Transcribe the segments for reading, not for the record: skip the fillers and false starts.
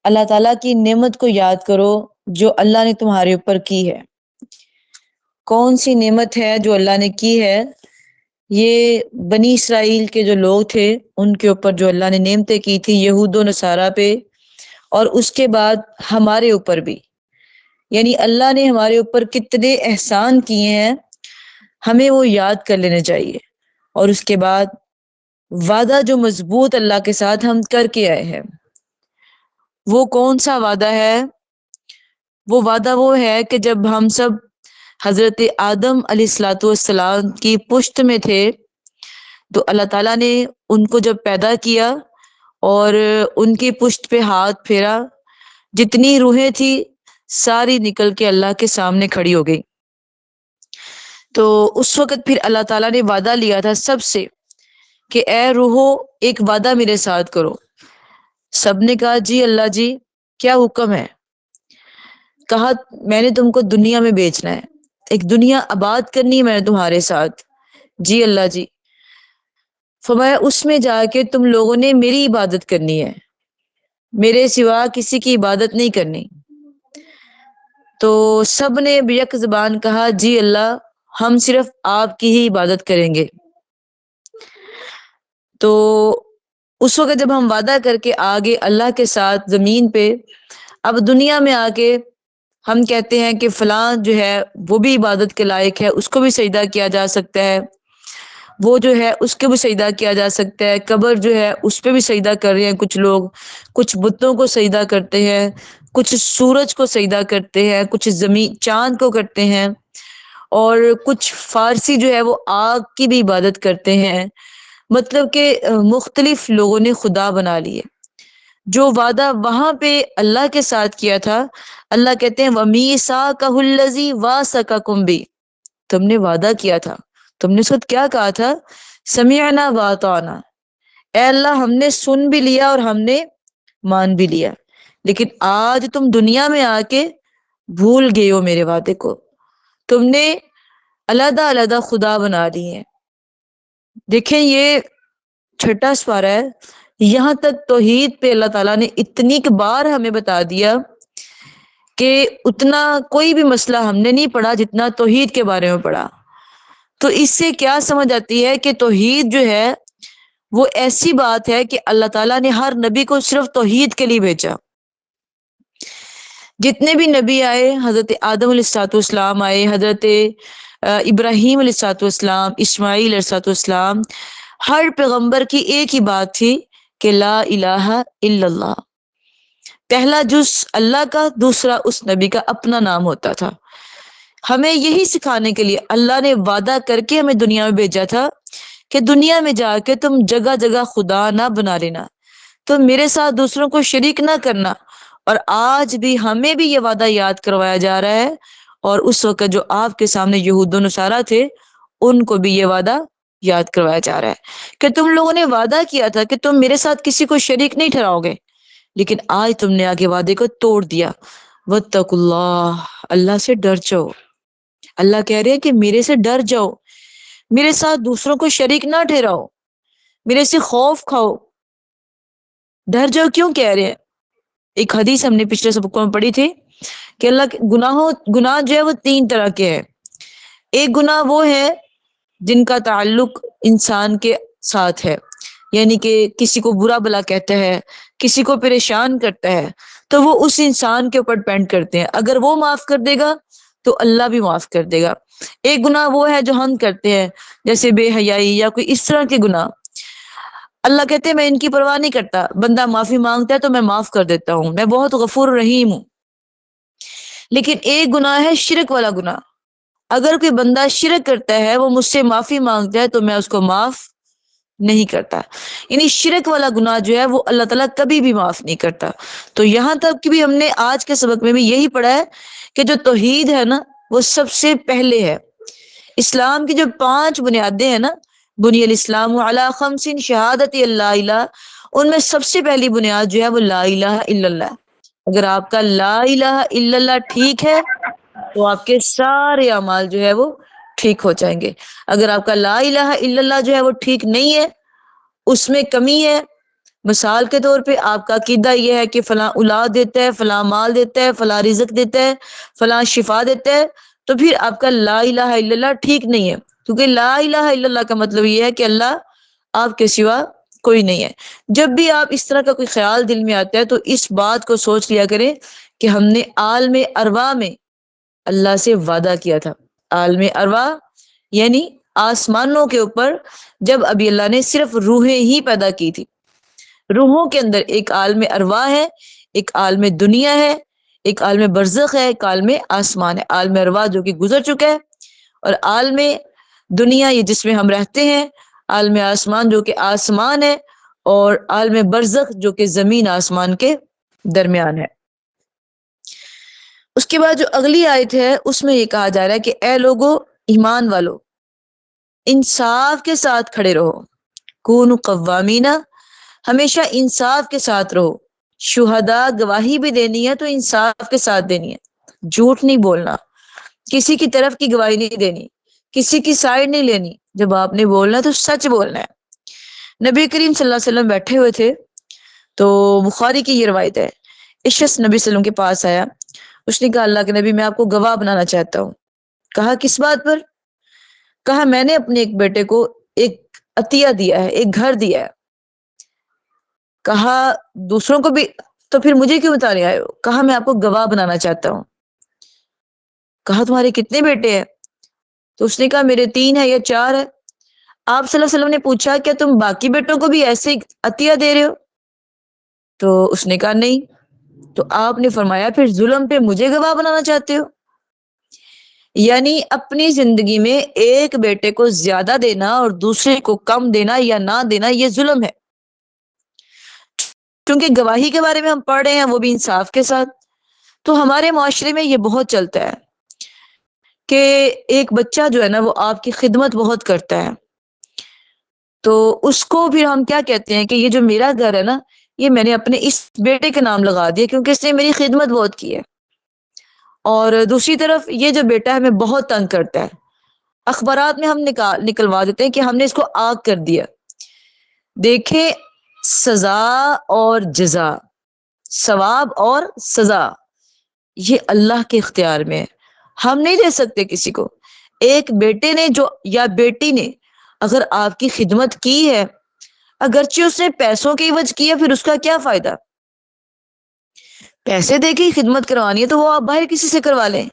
اللہ تعالیٰ کی نعمت کو یاد کرو جو اللہ نے تمہارے اوپر کی ہے۔ کون سی نعمت ہے جو اللہ نے کی ہے؟ یہ بنی اسرائیل کے جو لوگ تھے ان کے اوپر جو اللہ نے نعمتیں کی تھی، یہود و نصارہ پہ، اور اس کے بعد ہمارے اوپر بھی۔ یعنی اللہ نے ہمارے اوپر کتنے احسان کیے ہیں، ہمیں وہ یاد کر لینے چاہیے۔ اور اس کے بعد وعدہ جو مضبوط اللہ کے ساتھ ہم کر کے آئے ہیں، وہ کون سا وعدہ ہے؟ وہ وعدہ وہ ہے کہ جب ہم سب حضرت آدم علیہ الصلاۃ والسلام کی پشت میں تھے تو اللہ تعالیٰ نے ان کو جب پیدا کیا اور ان کی پشت پہ ہاتھ پھیرا، جتنی روحیں تھی ساری نکل کے اللہ کے سامنے کھڑی ہو گئی۔ تو اس وقت پھر اللہ تعالیٰ نے وعدہ لیا تھا سب سے کہ اے روحو ایک وعدہ میرے ساتھ کرو۔ سب نے کہا جی اللہ جی کیا حکم ہے؟ کہا میں نے تم کو دنیا میں بیچنا ہے، ایک دنیا آباد کرنی ہے میں نے تمہارے ساتھ۔ جی اللہ جی۔ فرمایا اس میں جا کے تم لوگوں نے میری عبادت کرنی ہے، میرے سوا کسی کی عبادت نہیں کرنی۔ تو سب نے بیک زبان کہا جی اللہ ہم صرف آپ کی ہی عبادت کریں گے۔ تو اس وقت جب ہم وعدہ کر کے آگے اللہ کے ساتھ زمین پہ، اب دنیا میں آ کے ہم کہتے ہیں کہ فلاں جو ہے وہ بھی عبادت کے لائق ہے، اس کو بھی سجدہ کیا جا سکتا ہے، وہ جو ہے اس کو بھی سجدہ کیا جا سکتا ہے، قبر جو ہے اس پہ بھی سجدہ کر رہے ہیں کچھ لوگ، کچھ بتوں کو سجدہ کرتے ہیں، کچھ سورج کو سجدہ کرتے ہیں، کچھ زمین چاند کو کرتے ہیں، اور کچھ فارسی جو ہے وہ آگ کی بھی عبادت کرتے ہیں۔ مطلب کہ مختلف لوگوں نے خدا بنا لیے۔ جو وعدہ وہاں پہ اللہ کے ساتھ کیا تھا، اللہ کہتے ہیں وَمِيثَاقَهُ الَّذِي وَاثَقَكُم بِهِ، تم نے وعدہ کیا تھا، تم نے اس وقت کیا کہا تھا؟ سمعنا وَأَطَعْنَا، اے اللہ ہم نے سن بھی لیا اور ہم نے مان بھی لیا، لیکن آج تم دنیا میں آ کے بھول گئے ہو میرے وعدے کو، تم نے علیحدہ علیحدہ خدا بنا لی ہیں۔ دیکھیں یہ چھٹا سپارہ ہے، یہاں تک توحید پہ اللہ تعالیٰ نے اتنی بار ہمیں بتا دیا کہ اتنا کوئی بھی مسئلہ ہم نے نہیں پڑھا جتنا توحید کے بارے میں پڑھا۔ تو اس سے کیا سمجھ آتی ہے کہ توحید جو ہے وہ ایسی بات ہے کہ اللہ تعالیٰ نے ہر نبی کو صرف توحید کے لیے بھیجا۔ جتنے بھی نبی آئے، حضرت آدم علیہ الصلوۃ والسلام آئے، حضرت ابراہیم علیہ الصلوۃ والسلام، اسماعیل علیہ الصلوۃ والسلام، ہر پیغمبر کی ایک ہی بات تھی کہ لا الہ الا اللہ۔ پہلا جز اللہ کا، دوسرا اس نبی کا اپنا نام ہوتا تھا۔ ہمیں یہی سکھانے کے لیے اللہ نے وعدہ کر کے ہمیں دنیا میں بھیجا تھا کہ دنیا میں جا کے تم جگہ جگہ خدا نہ بنا لینا، تم میرے ساتھ دوسروں کو شریک نہ کرنا۔ اور آج بھی ہمیں بھی یہ وعدہ یاد کروایا جا رہا ہے، اور اس وقت جو آپ کے سامنے یہود و نصارہ تھے ان کو بھی یہ وعدہ یاد کروایا جا رہا ہے کہ تم لوگوں نے وعدہ کیا تھا کہ تم میرے ساتھ کسی کو شریک نہیں ٹھہراؤ گے، لیکن آج تم نے آگے وعدے کو توڑ دیا۔ واتقوا اللہ، اللہ سے ڈر جاؤ۔ اللہ کہہ رہے ہیں کہ میرے سے ڈر جاؤ، میرے ساتھ دوسروں کو شریک نہ ٹھہراؤ، میرے سے خوف کھاؤ۔ ڈر جاؤ کیوں کہہ رہے ہیں؟ ایک حدیث ہم نے پچھلے سبقوں میں پڑھی تھی کہ اللہ کے گناہ جو ہے وہ تین طرح کے ہیں۔ ایک گناہ وہ ہے جن کا تعلق انسان کے ساتھ ہے، یعنی کہ کسی کو برا بلا کہتا ہے، کسی کو پریشان کرتا ہے، تو وہ اس انسان کے اوپر ڈیپینڈ کرتے ہیں، اگر وہ معاف کر دے گا تو اللہ بھی معاف کر دے گا۔ ایک گناہ وہ ہے جو ہم کرتے ہیں، جیسے بے حیائی یا کوئی اس طرح کے گناہ، اللہ کہتے ہیں میں ان کی پرواہ نہیں کرتا، بندہ معافی مانگتا ہے تو میں معاف کر دیتا ہوں، میں بہت غفور رحیم ہوں۔ لیکن ایک گناہ ہے شرک والا گناہ، اگر کوئی بندہ شرک کرتا ہے، وہ مجھ سے معافی مانگتا ہے تو میں اس کو معاف نہیں کرتا۔ یعنی شرک والا گناہ جو ہے وہ اللہ تعالیٰ کبھی بھی معاف نہیں کرتا۔ تو یہاں تک کہ بھی ہم نے آج کے سبق میں بھی یہی پڑھا ہے کہ جو توحید ہے نا وہ سب سے پہلے ہے۔ اسلام کی جو 5 بنیادیں ہیں نا، بنی الاسلام علی 5 شہادت اللہ الہ، ان میں سب سے پہلی بنیاد جو ہے وہ لا الہ الا اللہ۔ اگر آپ کا لا الہ الا اللہ ٹھیک ہے تو آپ کے سارے اعمال جو ہے وہ ٹھیک ہو جائیں گے۔ اگر آپ کا لا الہ الا اللہ جو ہے وہ ٹھیک نہیں ہے، اس میں کمی ہے، مثال کے طور پہ آپ کا عقیدہ یہ ہے کہ فلاں اولاد دیتا ہے، فلاں مال دیتا ہے، فلاں رزق دیتا ہے، فلاں شفا دیتا ہے، تو پھر آپ کا لا الہ الا اللہ ٹھیک نہیں ہے، کیونکہ لا الہ الا اللہ کا مطلب یہ ہے کہ اللہ آپ کے سوا کوئی نہیں ہے۔ جب بھی آپ اس طرح کا کوئی خیال دل میں آتا ہے تو اس بات کو سوچ لیا کریں کہ ہم نے عالم ارواح میں اللہ سے وعدہ کیا تھا۔ عالم ارواح یعنی آسمانوں کے اوپر جب ابھی اللہ نے صرف روحیں ہی پیدا کی تھی، روحوں کے اندر ایک عالم ارواح ہے، ایک عالم دنیا ہے، ایک عالم برزخ ہے، ایک عالم آسمان ہے۔ عالم ارواح جو کہ گزر چکا ہے، اور عالم دنیا یہ جس میں ہم رہتے ہیں، عالم آسمان جو کہ آسمان ہے، اور عالم برزخ جو کہ زمین آسمان کے درمیان ہے۔ اس کے بعد جو اگلی آیت ہے اس میں یہ کہا جا رہا ہے کہ اے لوگو، ایمان والو، انصاف کے ساتھ کھڑے رہو، کونوا قوامین، ہمیشہ انصاف کے ساتھ رہو، شہداء، گواہی بھی دینی ہے تو انصاف کے ساتھ دینی ہے، جھوٹ نہیں بولنا، کسی کی طرف کی گواہی نہیں دینی، کسی کی سائڈ نہیں لینی، جب آپ نے بولنا ہے تو سچ بولنا ہے۔ نبی کریم صلی اللہ علیہ وسلم بیٹھے ہوئے تھے تو بخاری کی یہ روایت ہے، ایک شخص نبی صلی اللہ علیہ وسلم کے پاس آیا، اس نے کہا اللہ کے نبی میں آپ کو گواہ بنانا چاہتا ہوں۔ کہا کس بات پر؟ کہا میں نے اپنے ایک بیٹے کو ایک عطیہ دیا ہے، ایک گھر دیا ہے۔ کہا دوسروں کو بھی، تو پھر مجھے کیوں بتانے آئے ہو؟ کہا میں آپ کو گواہ بنانا چاہتا ہوں۔ کہا تمہارے کتنے بیٹے ہیں؟ تو اس نے کہا میرے 3 ہے یا 4 ہے۔ آپ صلی اللہ علیہ وسلم نے پوچھا کیا تم باقی بیٹوں کو بھی ایسے عطیہ دے رہے ہو؟ تو اس نے کہا نہیں۔ تو آپ نے فرمایا پھر ظلم پہ مجھے گواہ بنانا چاہتے ہو؟ یعنی اپنی زندگی میں ایک بیٹے کو زیادہ دینا اور دوسرے کو کم دینا یا نہ دینا یہ ظلم ہے۔ کیونکہ گواہی کے بارے میں ہم پڑھ رہے ہیں وہ بھی انصاف کے ساتھ، تو ہمارے معاشرے میں یہ بہت چلتا ہے کہ ایک بچہ جو ہے نا وہ آپ کی خدمت بہت کرتا ہے، تو اس کو پھر ہم کیا کہتے ہیں کہ یہ جو میرا گھر ہے نا یہ میں نے اپنے اس بیٹے کے نام لگا دیا کیونکہ اس نے میری خدمت بہت کی ہے۔ اور دوسری طرف یہ جو بیٹا ہے ہمیں بہت تنگ کرتا ہے، اخبارات میں ہم نکلوا دیتے ہیں کہ ہم نے اس کو آگ کر دیا۔ دیکھیں، سزا اور جزا، ثواب اور سزا یہ اللہ کے اختیار میں ہے، ہم نہیں دے سکتے کسی کو۔ ایک بیٹے نے جو یا بیٹی نے اگر آپ کی خدمت کی ہے، اگرچہ اس نے پیسوں کی عوض کی ہے، پھر اس کا کیا فائدہ؟ پیسے دے کے ہی خدمت کروانی ہے تو وہ آپ باہر کسی سے کروا لیں۔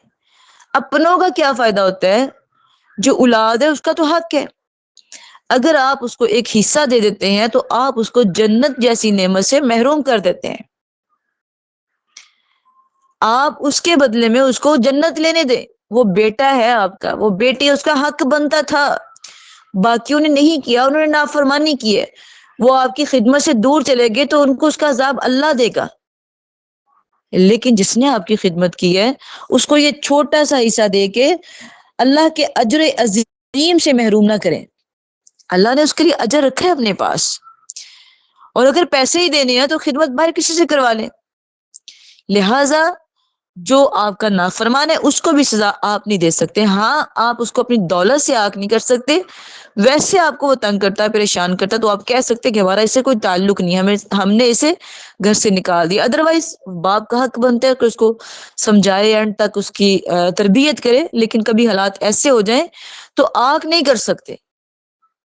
اپنوں کا کیا فائدہ ہوتا ہے؟ جو اولاد ہے اس کا تو حق ہے، اگر آپ اس کو ایک حصہ دے دیتے ہیں تو آپ اس کو جنت جیسی نعمت سے محروم کر دیتے ہیں۔ آپ اس کے بدلے میں اس کو جنت لینے دیں، وہ بیٹا ہے آپ کا، وہ بیٹی، اس کا حق بنتا تھا، باقیوں نے نہیں کیا، انہوں نے نافرمانی کی ہے، وہ آپ کی خدمت سے دور چلے گئے تو ان کو اس کا عذاب اللہ دے گا۔ لیکن جس نے آپ کی خدمت کی ہے اس کو یہ چھوٹا سا حصہ دے کے اللہ کے اجر عظیم سے محروم نہ کریں۔ اللہ نے اس کے لیے اجر رکھا ہے اپنے پاس، اور اگر پیسے ہی دینے ہیں تو خدمت باہر کسی سے کروا لیں۔ لہٰذا جو آپ کا نافرمان ہے اس کو بھی سزا آپ نہیں دے سکتے، ہاں آپ اس کو اپنی دولت سے آگ نہیں کر سکتے، ویسے آپ کو وہ تنگ کرتا ہے، پریشان کرتا ہے، تو آپ کہہ سکتے کہ ہمارا اس سے کوئی تعلق نہیں، ہم نے اسے گھر سے نکال دیا۔ ادروائز باپ کا حق بنتا ہے کہ اس کو سمجھائے، اینڈ تک اس کی تربیت کرے، لیکن کبھی حالات ایسے ہو جائیں تو آگ نہیں کر سکتے،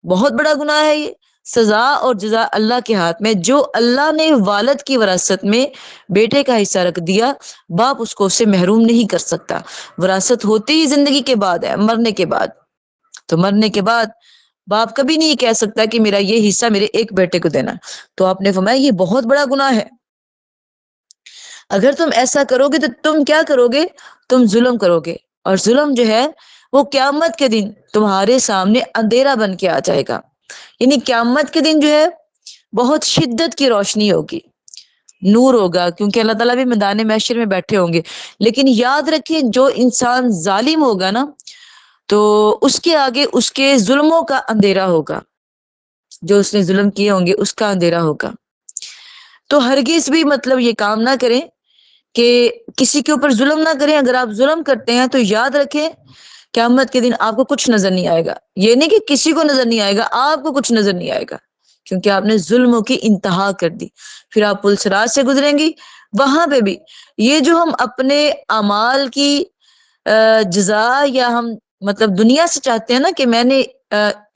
بہت بڑا گناہ ہے یہ۔ سزا اور جزا اللہ کے ہاتھ میں، جو اللہ نے والد کی وراثت میں بیٹے کا حصہ رکھ دیا، باپ اس کو اس سے محروم نہیں کر سکتا۔ وراثت ہوتی ہی زندگی کے بعد ہے، مرنے کے بعد، تو مرنے کے بعد باپ کبھی نہیں کہہ سکتا کہ میرا یہ حصہ میرے ایک بیٹے کو دینا۔ تو آپ نے فرمایا یہ بہت بڑا گناہ ہے، اگر تم ایسا کرو گے تو تم کیا کرو گے؟ تم ظلم کرو گے، اور ظلم جو ہے وہ قیامت کے دن تمہارے سامنے اندھیرا بن کے آ جائے گا، یعنی قیامت کے دن جو ہے بہت شدت کی روشنی ہوگی، نور ہوگا، کیونکہ اللہ تعالیٰ بھی میدان محشر میں بیٹھے ہوں گے۔ لیکن یاد رکھیں جو انسان ظالم ہوگا نا تو اس کے آگے اس کے ظلموں کا اندھیرا ہوگا، جو اس نے ظلم کیے ہوں گے اس کا اندھیرا ہوگا۔ تو ہرگز بھی مطلب یہ کام نہ کریں کہ کسی کے اوپر ظلم نہ کریں۔ اگر آپ ظلم کرتے ہیں تو یاد رکھیں قیامت کے دن آپ کو کچھ نظر نہیں آئے گا، یہ نہیں کہ کسی کو نظر نہیں آئے گا، آپ کو کچھ نظر نہیں آئے گا، کیونکہ آپ نے ظلموں کی انتہا کر دی. پھر آپ پل صراط سے گزریں گی، وہاں پہ بھی یہ جو ہم اپنے اعمال کی جزا یا ہم مطلب دنیا سے چاہتے ہیں نا کہ میں نے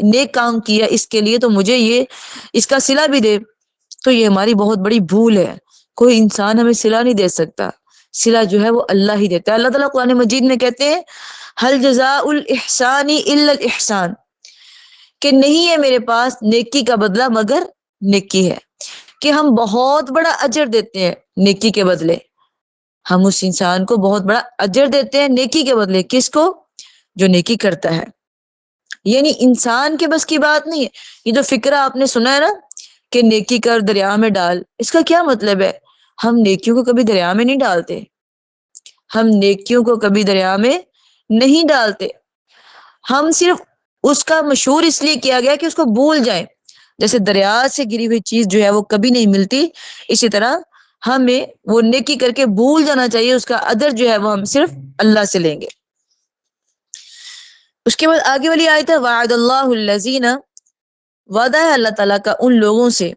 نیک کام کیا اس کے لیے تو مجھے یہ اس کا صلہ بھی دے، تو یہ ہماری بہت بڑی بھول ہے. کوئی انسان ہمیں صلہ نہیں دے سکتا، صلہ جو ہے وہ اللہ ہی دیتا ہے. اللہ تعالیٰ قرآن مجید میں کہتے ہیں حل جزاء الاحسان الا الاحسان، کہ نہیں ہے میرے پاس نیکی کا بدلہ مگر نیکی ہے، کہ ہم بہت بڑا اجر دیتے ہیں نیکی کے بدلے. ہم اس انسان کو بہت بڑا اجر دیتے ہیں نیکی کے بدلے. کس کو؟ جو نیکی کرتا ہے. یعنی انسان کے بس کی بات نہیں ہے. یہ جو فکرہ آپ نے سنا ہے نا کہ نیکی کر دریا میں ڈال، اس کا کیا مطلب ہے؟ ہم نیکیوں کو کبھی دریا میں نہیں ڈالتے، ہم نیکیوں کو کبھی دریا میں نہیں ڈالتے. ہم صرف اس کا مشہور اس لیے کیا گیا کہ اس کو بھول جائیں. جیسے دریا سے گری ہوئی چیز جو ہے وہ کبھی نہیں ملتی، اسی طرح ہمیں وہ نیکی کر کے بھول جانا چاہیے، اس کا اجر جو ہے وہ ہم صرف اللہ سے لیں گے. اس کے بعد آگے والی آیت ہے وعد اللہ الذین، وعدہ ہے اللہ تعالیٰ کا ان لوگوں سے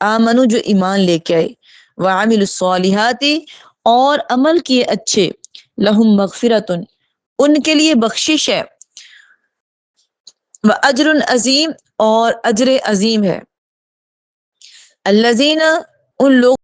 آمنو جو ایمان لے کے آئے، وعملوا الصالحات اور عمل کیے اچھے، لہم مغفرۃ ان کے لیے بخشش ہے، واجر عظیم اور اجر عظیم ہے. الذین ان لوگ